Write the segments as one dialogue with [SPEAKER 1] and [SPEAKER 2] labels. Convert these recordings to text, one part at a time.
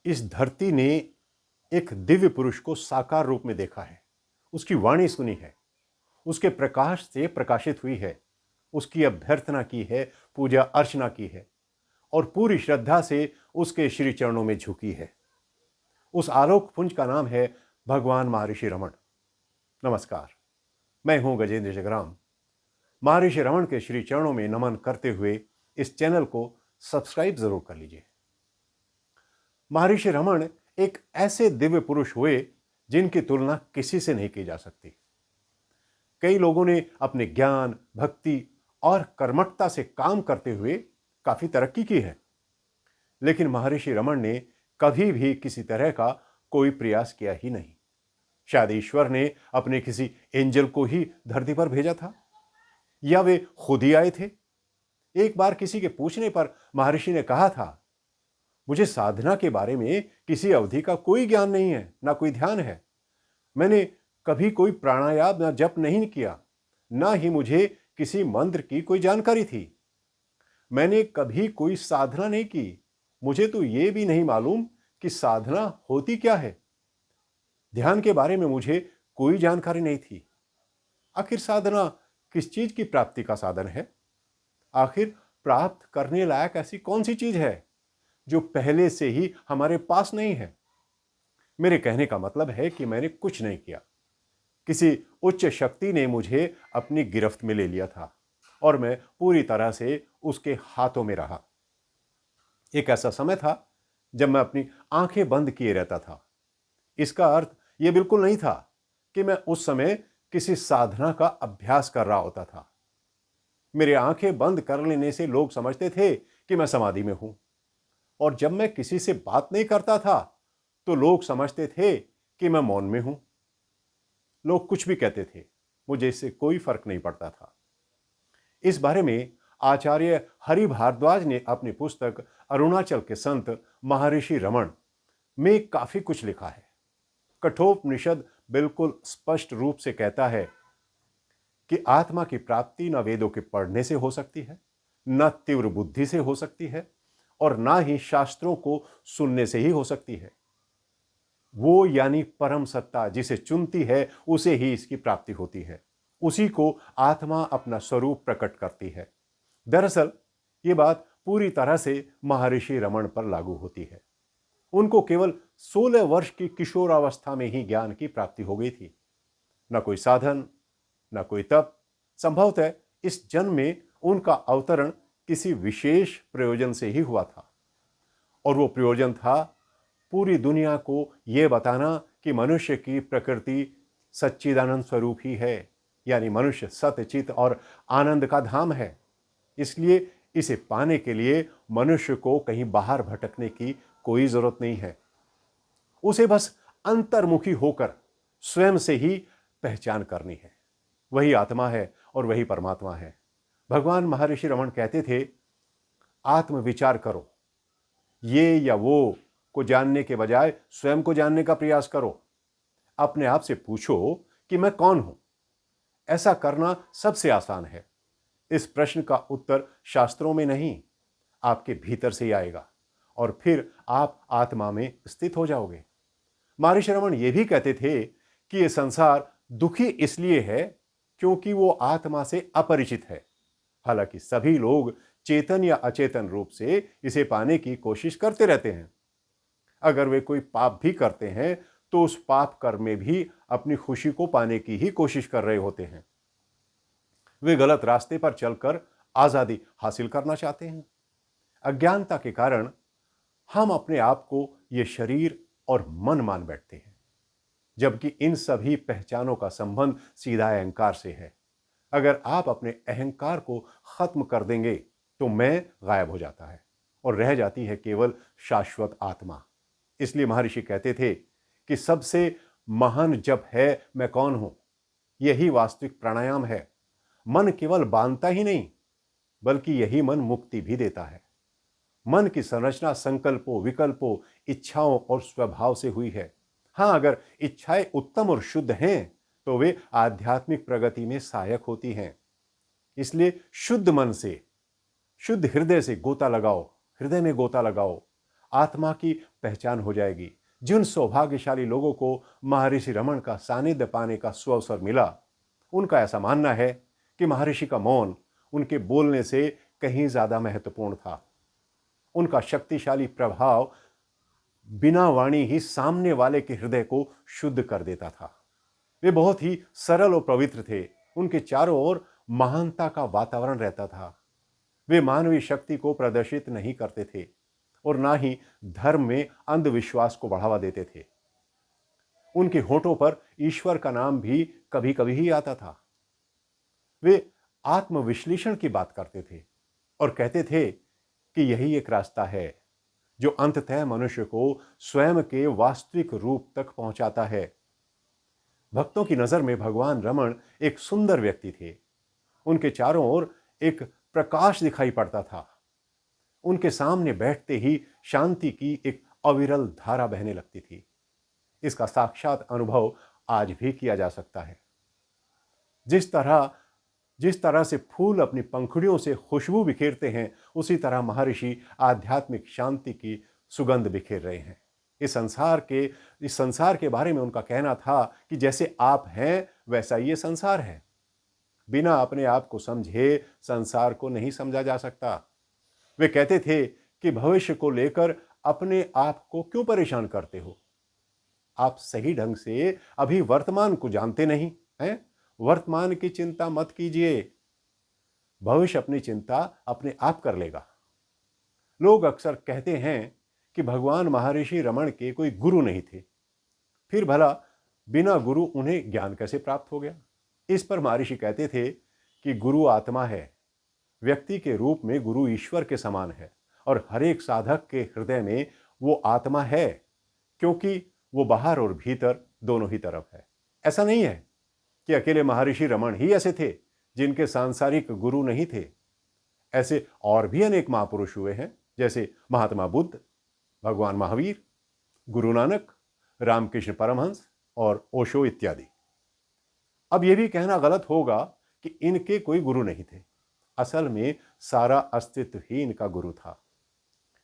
[SPEAKER 1] इस धरती ने एक दिव्य पुरुष को साकार रूप में देखा है, उसकी वाणी सुनी है, उसके प्रकाश से प्रकाशित हुई है, उसकी अभ्यर्थना की है, पूजा अर्चना की है और पूरी श्रद्धा से उसके श्री चरणों में झुकी है। उस आलोक पुंज का नाम है भगवान महर्षि रमण। नमस्कार, मैं हूं गजेंद्र जगराम। महर्षि रमण के श्री चरणों में नमन करते हुए इस चैनल को सब्सक्राइब जरूर कर लीजिए। महर्षि रमण एक ऐसे दिव्य पुरुष हुए जिनकी तुलना किसी से नहीं की जा सकती। कई लोगों ने अपने ज्ञान, भक्ति और कर्मठता से काम करते हुए काफी तरक्की की है, लेकिन महर्षि रमण ने कभी भी किसी तरह का कोई प्रयास किया ही नहीं। शायद ईश्वर ने अपने किसी एंजल को ही धरती पर भेजा था या वे खुद ही आए थे। एक बार किसी के पूछने पर महर्षि ने कहा था, मुझे साधना के बारे में किसी अवधि का कोई ज्ञान नहीं है, ना कोई ध्यान है। मैंने कभी कोई प्राणायाम ना जप नहीं किया, ना ही मुझे किसी मंत्र की कोई जानकारी थी। मैंने कभी कोई साधना नहीं की। मुझे तो यह भी नहीं मालूम कि साधना होती क्या है। ध्यान के बारे में मुझे कोई जानकारी नहीं थी। आखिर साधना किस चीज की प्राप्ति का साधन है? आखिर प्राप्त करने लायक ऐसी कौन सी चीज है जो पहले से ही हमारे पास नहीं है? मेरे कहने का मतलब है कि मैंने कुछ नहीं किया। किसी उच्च शक्ति ने मुझे अपनी गिरफ्त में ले लिया था और मैं पूरी तरह से उसके हाथों में रहा। एक ऐसा समय था जब मैं अपनी आंखें बंद किए रहता था। इसका अर्थ यह बिल्कुल नहीं था कि मैं उस समय किसी साधना का अभ्यास कर रहा होता था। मेरी आंखें बंद कर लेने से लोग समझते थे कि मैं समाधि में हूं, और जब मैं किसी से बात नहीं करता था तो लोग समझते थे कि मैं मौन में हूं। लोग कुछ भी कहते थे, मुझे इससे कोई फर्क नहीं पड़ता था। इस बारे में आचार्य हरि भारद्वाज ने अपनी पुस्तक अरुणाचल के संत महर्षि रमण में काफी कुछ लिखा है। कठोपनिषद बिल्कुल स्पष्ट रूप से कहता है कि आत्मा की प्राप्ति न वेदों के पढ़ने से हो सकती है, न तीव्र बुद्धि से हो सकती है, और ना ही शास्त्रों को सुनने से ही हो सकती है। वो यानी परम सत्ता जिसे चुनती है उसे ही इसकी प्राप्ति होती है। उसी को आत्मा अपना स्वरूप प्रकट करती है। दरअसल ये बात पूरी तरह से महर्षि रमण पर लागू होती है। उनको केवल 16 वर्ष की किशोरावस्था में ही ज्ञान की प्राप्ति हो गई थी। न कोई साधन, न कोई तप। संभवतः इस जन्म में उनका अवतरण किसी विशेष प्रयोजन से ही हुआ था, और वो प्रयोजन था पूरी दुनिया को यह बताना कि मनुष्य की प्रकृति सच्चिदानंद स्वरूप ही है, यानी मनुष्य सत्य, चित और आनंद का धाम है। इसलिए इसे पाने के लिए मनुष्य को कहीं बाहर भटकने की कोई जरूरत नहीं है। उसे बस अंतर्मुखी होकर स्वयं से ही पहचान करनी है। वही आत्मा है और वही परमात्मा है। भगवान महर्षि रमण कहते थे, आत्मविचार करो। ये या वो को जानने के बजाय स्वयं को जानने का प्रयास करो। अपने आप से पूछो कि मैं कौन हूं। ऐसा करना सबसे आसान है। इस प्रश्न का उत्तर शास्त्रों में नहीं, आपके भीतर से ही आएगा, और फिर आप आत्मा में स्थित हो जाओगे। महर्षि रमण यह भी कहते थे कि यह संसार दुखी इसलिए है क्योंकि वो आत्मा से अपरिचित है। हालांकि सभी लोग चेतन या अचेतन रूप से इसे पाने की कोशिश करते रहते हैं। अगर वे कोई पाप भी करते हैं तो उस पाप कर्म में भी अपनी खुशी को पाने की ही कोशिश कर रहे होते हैं। वे गलत रास्ते पर चलकर आजादी हासिल करना चाहते हैं। अज्ञानता के कारण हम अपने आप को यह शरीर और मन मान बैठते हैं, जबकि इन सभी पहचानों का संबंध सीधा अहंकार से है। अगर आप अपने अहंकार को खत्म कर देंगे तो मैं गायब हो जाता है और रह जाती है केवल शाश्वत आत्मा। इसलिए महर्षि कहते थे कि सबसे महान जप है मैं कौन हूं। यही वास्तविक प्राणायाम है। मन केवल बांधता ही नहीं, बल्कि यही मन मुक्ति भी देता है। मन की संरचना संकल्पों, विकल्पों, इच्छाओं और स्वभाव से हुई है। हां, अगर इच्छाएं उत्तम और शुद्ध हैं तो वे आध्यात्मिक प्रगति में सहायक होती हैं। इसलिए शुद्ध मन से, शुद्ध हृदय से गोता लगाओ, हृदय में गोता लगाओ। आत्मा की पहचान हो जाएगी। जिन सौभाग्यशाली लोगों को महर्षि रमन का सानिध्य पाने का सुअवसर मिला, उनका ऐसा मानना है कि महर्षि का मौन उनके बोलने से कहीं ज्यादा महत्वपूर्ण था। उनका शक्तिशाली प्रभाव बिना वाणी ही सामने वाले के हृदय को शुद्ध कर देता था। वे बहुत ही सरल और पवित्र थे। उनके चारों ओर महानता का वातावरण रहता था। वे मानवीय शक्ति को प्रदर्शित नहीं करते थे और ना ही धर्म में अंधविश्वास को बढ़ावा देते थे। उनके होठों पर ईश्वर का नाम भी कभी कभी ही आता था। वे आत्मविश्लेषण की बात करते थे और कहते थे कि यही एक रास्ता है जो अंततः मनुष्य को स्वयं के वास्तविक रूप तक पहुंचाता है। भक्तों की नजर में भगवान रमन एक सुंदर व्यक्ति थे। उनके चारों ओर एक प्रकाश दिखाई पड़ता था। उनके सामने बैठते ही शांति की एक अविरल धारा बहने लगती थी। इसका साक्षात अनुभव आज भी किया जा सकता है। जिस तरह से फूल अपनी पंखुड़ियों से खुशबू बिखेरते हैं, उसी तरह महर्षि आध्यात्मिक शांति की सुगंध बिखेर रहे हैं। इस संसार के बारे में उनका कहना था कि जैसे आप हैं वैसा ये संसार है। बिना अपने आप को समझे संसार को नहीं समझा जा सकता। वे कहते थे कि भविष्य को लेकर अपने आप को क्यों परेशान करते हो? आप सही ढंग से अभी वर्तमान को जानते नहीं हैं। वर्तमान की चिंता मत कीजिए, भविष्य अपनी चिंता अपने आप कर लेगा। लोग अक्सर कहते हैं कि भगवान महर्षि रमन के कोई गुरु नहीं थे, फिर भला बिना गुरु उन्हें ज्ञान कैसे प्राप्त हो गया? इस पर महर्षि कहते थे कि गुरु आत्मा है। व्यक्ति के रूप में गुरु ईश्वर के समान है और हर एक साधक के हृदय में वो आत्मा है, क्योंकि वो बाहर और भीतर दोनों ही तरफ है। ऐसा नहीं है कि अकेले महर्षि रमन ही ऐसे थे जिनके सांसारिक गुरु नहीं थे। ऐसे और भी अनेक महापुरुष हुए हैं, जैसे महात्मा बुद्ध, भगवान महावीर, गुरु नानक, रामकृष्ण परमहंस और ओशो इत्यादि। अब यह भी कहना गलत होगा कि इनके कोई गुरु नहीं थे। असल में सारा अस्तित्व ही इनका गुरु था।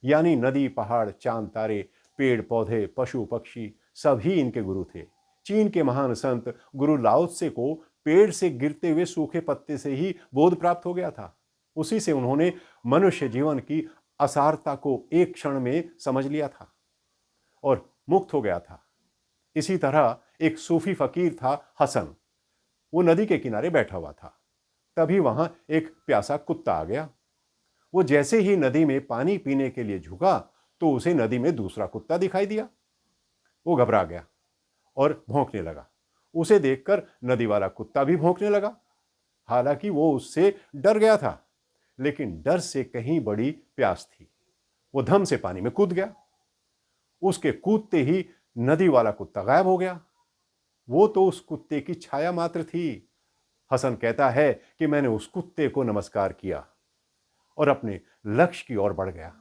[SPEAKER 1] यानी नदी, पहाड़, चांद, तारे, पेड़ पौधे, पशु पक्षी सभी इनके गुरु थे। चीन के महान संत गुरु लाओ त्से को पेड़ से गिरते हुए सूखे पत्ते से ही बोध प्राप्त हो गया था। उसी से उन्होंने मनुष्य जीवन की असारता को एक क्षण में समझ लिया था और मुक्त हो गया था। इसी तरह एक सूफी फकीर था हसन। वो नदी के किनारे बैठा हुआ था। तभी वहां एक प्यासा कुत्ता आ गया। वो जैसे ही नदी में पानी पीने के लिए झुका तो उसे नदी में दूसरा कुत्ता दिखाई दिया। वो घबरा गया और भौंकने लगा। उसे देखकर नदी वाला कुत्ता भी भौंकने लगा। हालांकि वो उससे डर गया था, लेकिन डर से कहीं बड़ी प्यास थी। वो धम से पानी में कूद गया। उसके कूदते ही नदी वाला कुत्ता गायब हो गया। वो तो उस कुत्ते की छाया मात्र थी। हसन कहता है कि मैंने उस कुत्ते को नमस्कार किया और अपने लक्ष्य की ओर बढ़ गया।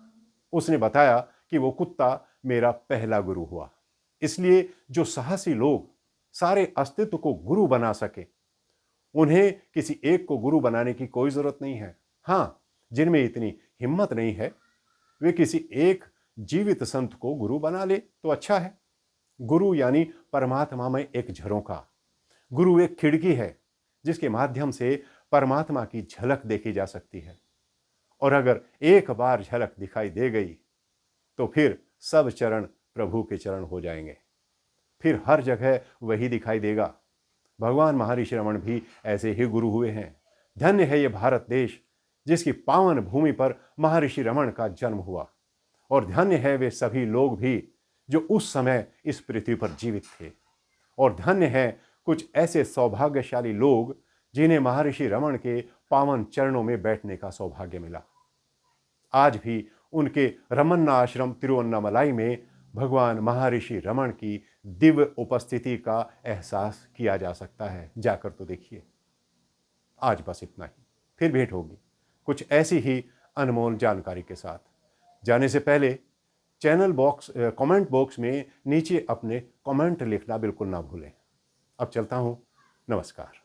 [SPEAKER 1] उसने बताया कि वो कुत्ता मेरा पहला गुरु हुआ। इसलिए जो साहसी लोग सारे अस्तित्व को गुरु बना सके, उन्हें किसी एक को गुरु बनाने की कोई जरूरत नहीं है। हां, जिनमें इतनी हिम्मत नहीं है, वे किसी एक जीवित संत को गुरु बना ले तो अच्छा है। गुरु यानी परमात्मा में एक झरोखा। गुरु एक खिड़की है जिसके माध्यम से परमात्मा की झलक देखी जा सकती है। और अगर एक बार झलक दिखाई दे गई तो फिर सब चरण प्रभु के चरण हो जाएंगे। फिर हर जगह वही दिखाई देगा। भगवान महर्षि रमन भी ऐसे ही गुरु हुए हैं। धन्य है ये भारत देश जिसकी पावन भूमि पर महर्षि रमन का जन्म हुआ। और धन्य है वे सभी लोग भी जो उस समय इस पृथ्वी पर जीवित थे। और धन्य है कुछ ऐसे सौभाग्यशाली लोग जिन्हें महर्षि रमन के पावन चरणों में बैठने का सौभाग्य मिला। आज भी उनके रमन्ना आश्रम तिरुवन्नामलाई में भगवान महर्षि रमन की दिव्य उपस्थिति का एहसास किया जा सकता है। जाकर तो देखिए। आज बस इतना ही। फिर भेंट होगी कुछ ऐसी ही अनमोल जानकारी के साथ। जाने से पहले कमेंट बॉक्स में नीचे अपने कमेंट लिखना बिल्कुल ना भूलें। अब चलता हूं। नमस्कार।